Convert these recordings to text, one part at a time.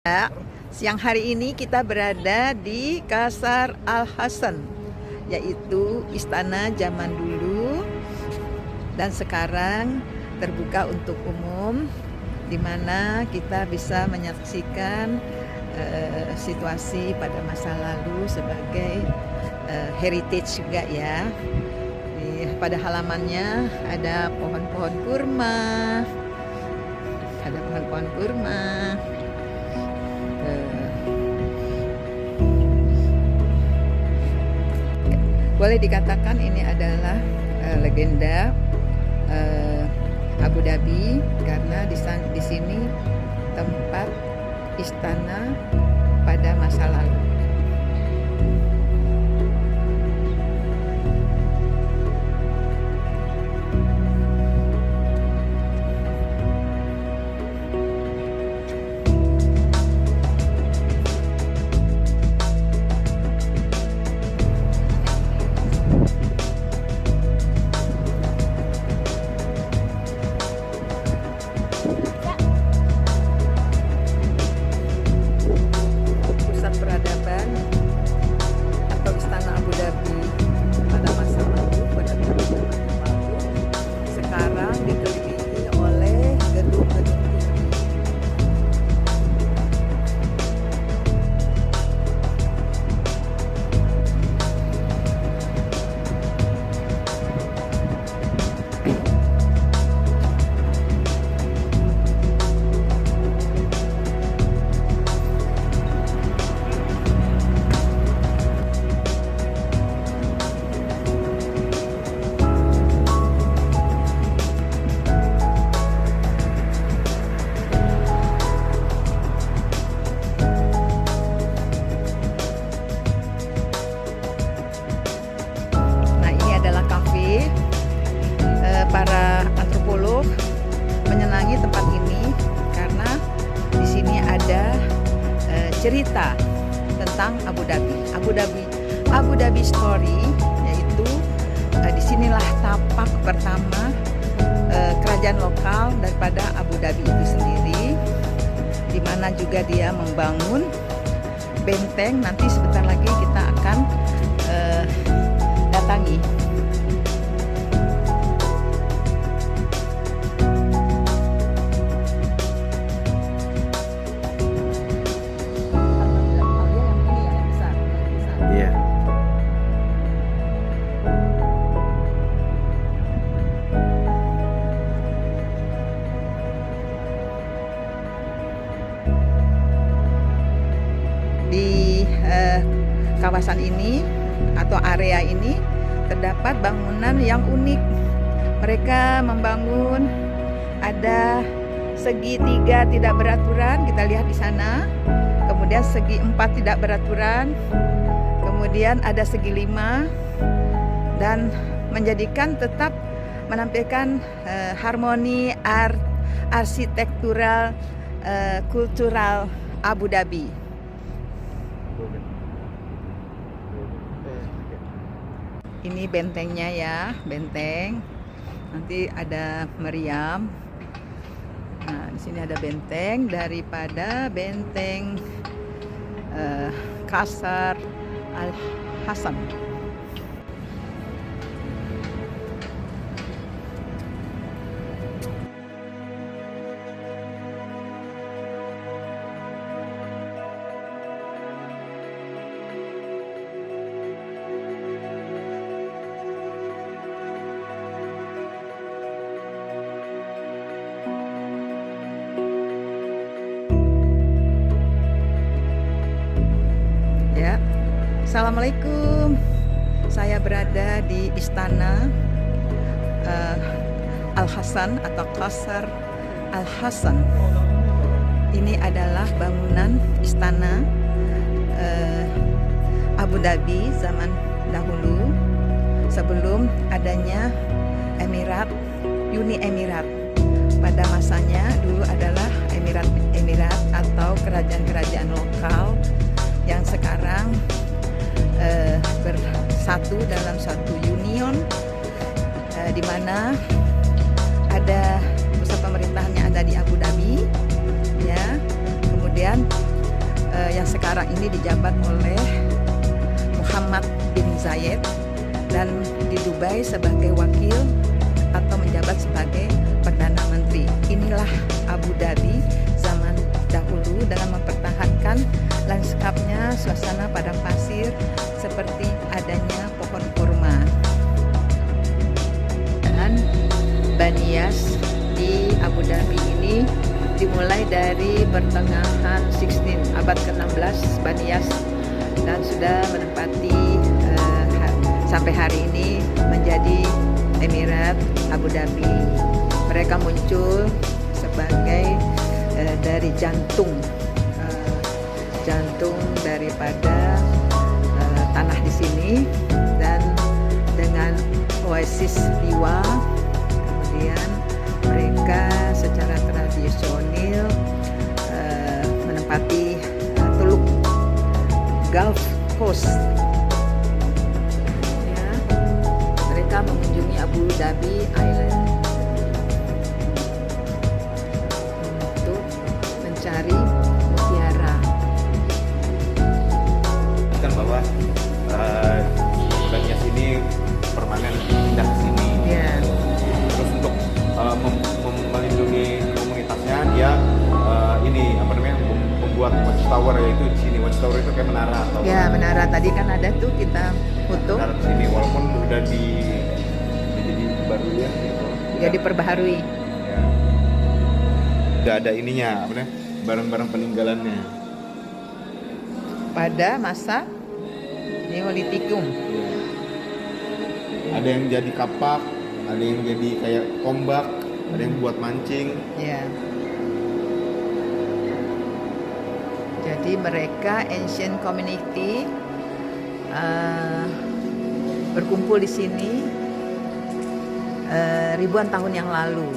Ya, siang hari ini kita berada di Qasr Al Hassan, yaitu istana zaman dulu dan sekarang terbuka untuk umum, di mana kita bisa menyaksikan situasi pada masa lalu sebagai heritage juga ya. Pada halamannya ada pohon-pohon kurma, boleh dikatakan ini adalah legenda Abu Dhabi, karena di sini tempat istana pada masa lalu. Pusat peradaban atau istana Abu Dhabi pada masa lalu, pada zaman lalu, sekarang dikelilingi oleh gedung-gedung tinggi. Para antropolog menyenangi tempat ini karena di sini ada cerita tentang Abu Dhabi Story, yaitu disinilah tapak pertama kerajaan lokal daripada Abu Dhabi itu sendiri, di mana juga dia membangun benteng. Nanti sebentar lagi kita akan datangi. Di kawasan ini atau area ini terdapat bangunan yang unik. Mereka membangun, ada segi 3 tidak beraturan, kita lihat di sana. Kemudian segi 4 tidak beraturan. Kemudian ada segi 5, dan menjadikan tetap menampilkan harmoni arsitektural kultural Abu Dhabi. Ini bentengnya ya, benteng. Nanti ada meriam. Nah, di sini ada benteng daripada benteng Qasr Al Hassan. Assalamualaikum. Saya berada di istana Al Hassan atau Qasr Al Hassan. Ini adalah bangunan istana Abu Dhabi zaman dahulu, sebelum adanya Uni Emirat. Pada masanya dulu adalah Emirat atau kerajaan-kerajaan lokal yang sekarang bersatu dalam satu union, di mana ada pusat pemerintahannya ada di Abu Dhabi, ya. Kemudian yang sekarang ini dijabat oleh Muhammad bin Zayed, dan di Dubai sebagai wakil atau menjabat sebagai Perdana Menteri. Inilah Abu Dhabi zaman dahulu dengan mempertahankan lanskapnya, suasana padang pasir seperti adanya pohon kurma. Dan Banias di Abu Dhabi ini dimulai dari pertengahan abad ke-16 Banias, dan sudah menempati sampai hari ini menjadi Emirat Abu Dhabi. Mereka muncul sebagai dari jantung daripada tanah di sini, dan dengan oasis Liwa. Kemudian mereka secara tradisional menempati Teluk Gulf Coast. Ya, mereka mengunjungi Abu Dhabi Island untuk mencari mutiara. Kan bahwa Banias ini permanen pindah ke sini. Ya. Terus untuk melindungi komunitasnya, dia membuat watchtower, yaitu di sini. Watchtower itu kayak menara atau Ya, menara tadi kan ada tuh kita foto. menara di sini, walaupun udah jadi baru ya gitu. Ya, diperbaharui. Ya. Udah ada ininya, barang-barang peninggalannya. Pada masa Neolitikum. Ya. Ada yang jadi kapak, ada yang jadi kayak tombak, ada yang buat mancing. Ya. Jadi mereka ancient community berkumpul di sini ribuan tahun yang lalu.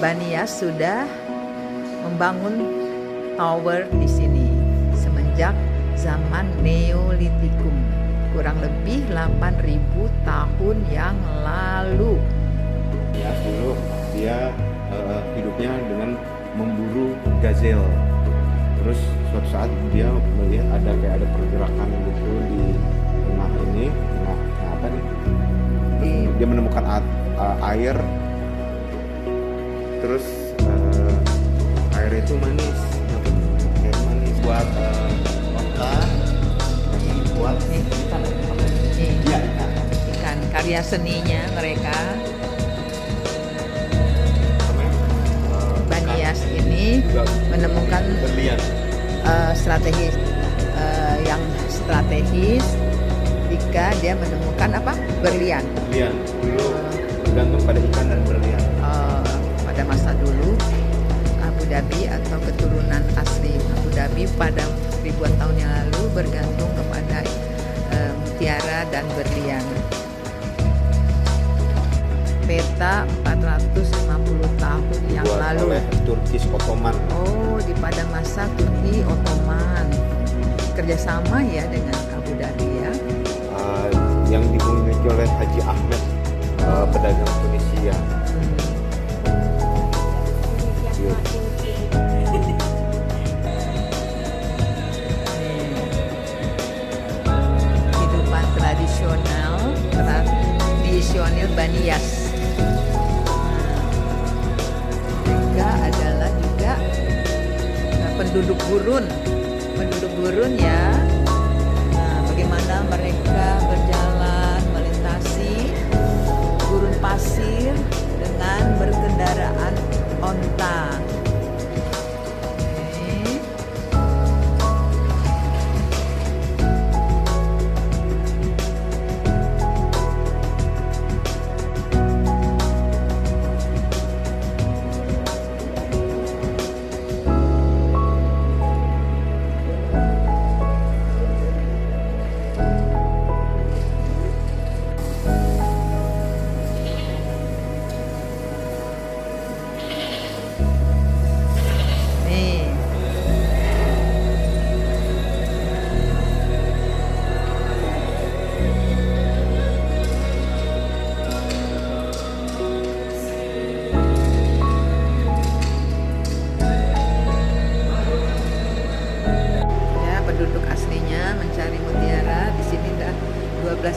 Banias sudah membangun tower di sini semenjak zaman Neolitikum, kurang lebih 8.000 tahun yang lalu. Ya, dulu dia hidupnya dengan memburu gazelle. Terus suatu saat dia melihat ada pergerakan gitu di tengah ini, apa nih? Dia menemukan air. Terus air itu manis, buat onta, buat ikan. Iya, Ikan, karya seninya mereka. Banias ini menemukan berlian. Strategis yang strategis jika dia menemukan apa? Berlian. Berlian dulu bergantung pada ikan dan berlian. Pada masa dulu Abu Dhabi atau keturunan asli Abu Dhabi pada ribuan tahun yang lalu bergantung kepada mutiara dan berlian. Peta 450 tahun yang Buat lalu oleh Turkish Ottoman. Oh, di pada masa Turki Ottoman. Kerjasama ya dengan Abu Dhabi ya. Yang dimiliki oleh Haji Ahmed, pedagang Tunisia. Kehidupan tradisional Banias. Mereka adalah juga penduduk gurun ya. Bagaimana mereka berjalan melintasi gurun pasir dengan berkendaraan onta.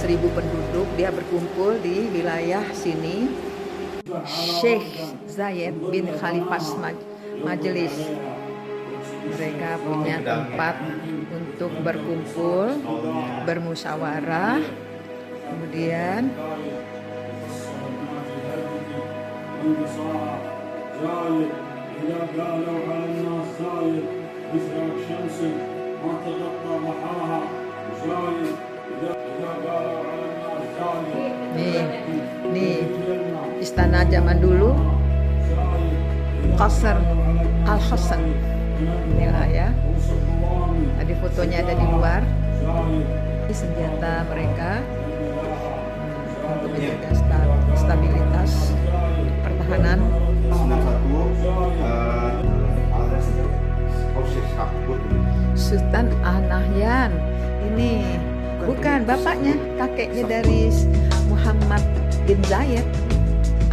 12.000 penduduk, dia berkumpul di wilayah sini. Sheikh Zayed bin Khalifah Majelis. Mereka punya tempat untuk berkumpul, bermusyawarah. Kemudian nih istana zaman dulu, Qasr Al-Hasan. Inilah ya. Tadi fotonya ada di luar. Ini senjata mereka untuk menjaga stabilitas pertahanan. Sultan Al-Nahyan ini bukan bapaknya, kakeknya dari Muhammad bin Zayed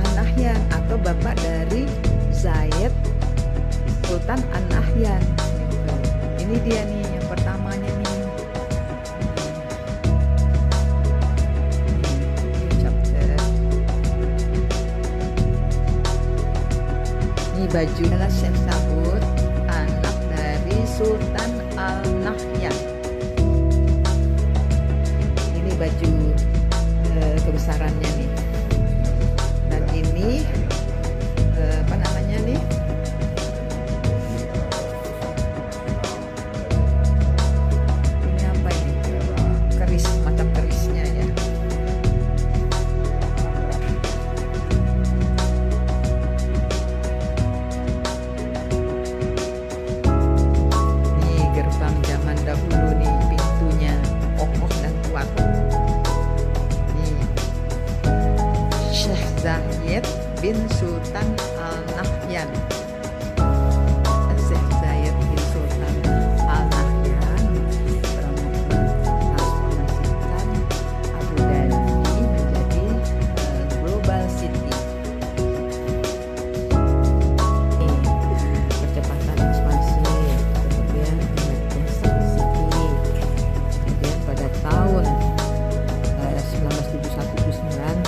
Al-Nahyan, atau bapak dari Zayed Sultan Al-Nahyan. Ini dia nih yang pertamanya nih. Ini baju adalah Syekh Saud, anak dari Sultan Al-Nahyan. Ini baju kebesarannya nih. Dan ini apa namanya nih? Ini apa ini? Keris, macam kerisnya ya. Ini gerbang zaman dahulu nih, pintunya kokoh dan kuat. Syekh Zayed bin Sultan Al-Nahyan. Syekh Zayed bin Sultan Al-Nahyan transformasikan Abu Dhabi menjadi global city. Percepatan ekspansi, kemudian emergency city. Kemudian pada tahun 1971-79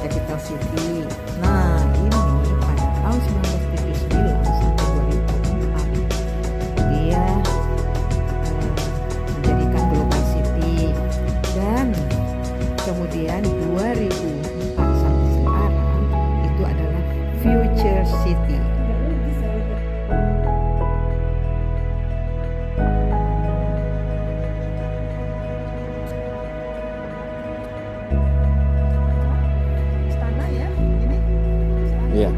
Capital City. Nah, ini pada tahun 1979 sampai 2004 dia menjadikan Global City, dan kemudian 2004 sampai sekarang itu adalah Future City. Iya.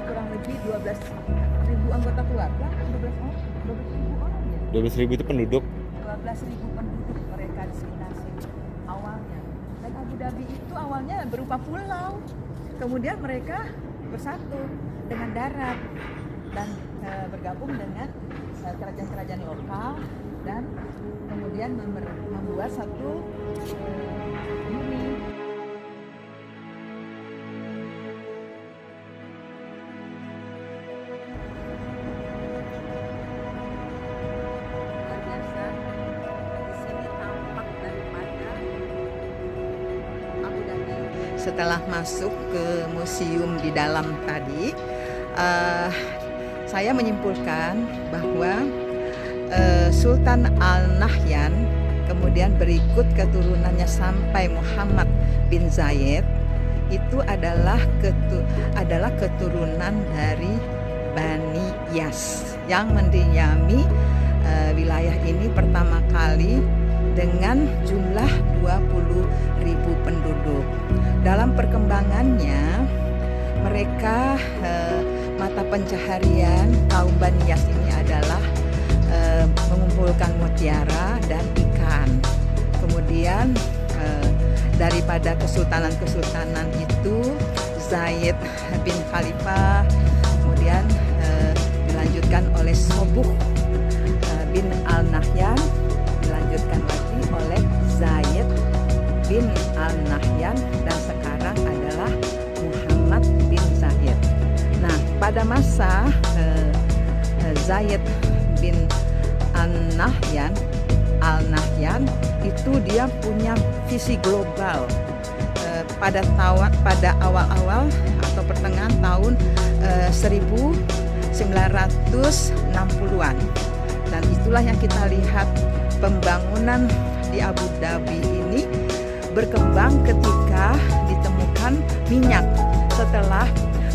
Kurang lebih 12.000 anggota keluarga, 12.000 orang ya. 12.000 itu penduduk. 12.000 penduduk mereka di sekitar sini awalnya. Dan Abu Dhabi itu awalnya berupa pulau. Kemudian mereka bersatu dengan darat dan bergabung dengan kerajaan-kerajaan lokal, dan kemudian membuat satu uni. Setelah masuk ke museum di dalam tadi, saya menyimpulkan bahwa Sultan Al-Nahyan, kemudian berikut keturunannya sampai Muhammad bin Zayed, itu adalah keturunan dari Bani Iyas yang mendiami wilayah ini pertama kali dengan jumlah 20.000 penduduk. Dalam perkembangannya, mereka mata pencaharian kaum Bani Iyas ini adalah mengumpulkan mutiara dan ikan. Kemudian daripada kesultanan itu, Zayed bin Khalifah kemudian dilanjutkan oleh Sobuh Al Nahyan, dilanjutkan lagi oleh Zayed bin Al Nahyan, dan sekarang adalah Muhammad bin Zayed. Nah, pada masa Zayed bin Al Nahyan itu dia punya visi global pada awal-awal atau pertengahan tahun 1960-an, dan itulah yang kita lihat pembangunan di Abu Dhabi ini berkembang ketika ditemukan minyak setelah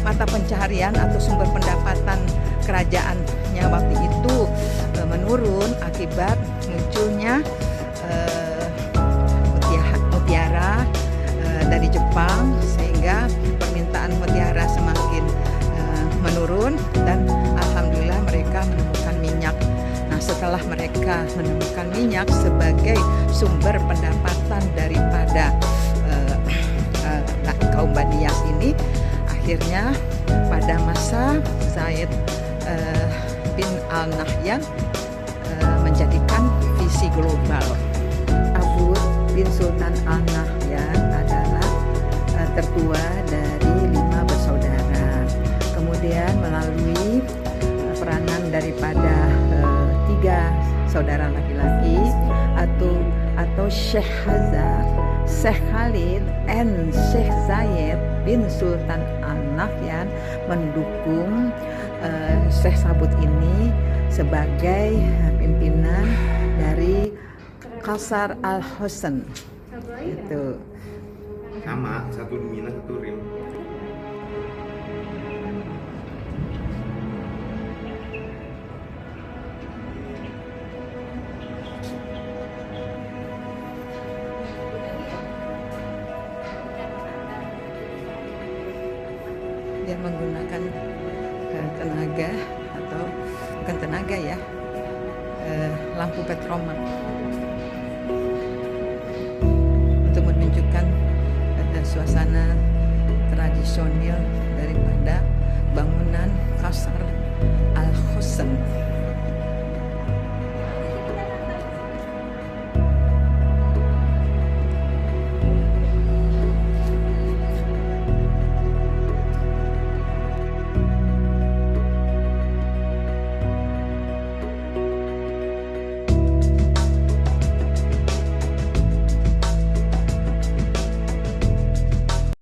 mata pencaharian atau sumber pendapatan kerajaannya waktu itu menurun akibat munculnya mutiara dari Jepang, sehingga permintaan mutiara semakin menurun, dan alhamdulillah mereka menemukan minyak. Nah, setelah mereka menemukan minyak sebagai sumber pendapatan daripada kaum Bani Yas ini, akhirnya pada masa Zayed bin Al Nahyan menjadikan visi global. Abu bin Sultan Al Nahyan adalah tertua dari 5 bersaudara. Kemudian melalui peranan daripada 3 saudara laki-laki atau Syekh Hamzah, Syekh Khalid, dan Syekh Zayed bin Sultan Al Nahyan mendukung Syekh Sabut ini sebagai pimpinan dari Qasar Al Husn. Itu sama, satu di Mina, satu Rim. dia menggunakan tenaga, atau bukan tenaga ya, lampu petromak untuk menunjukkan suasana tradisional daripada bangunan Qasar Al Husn.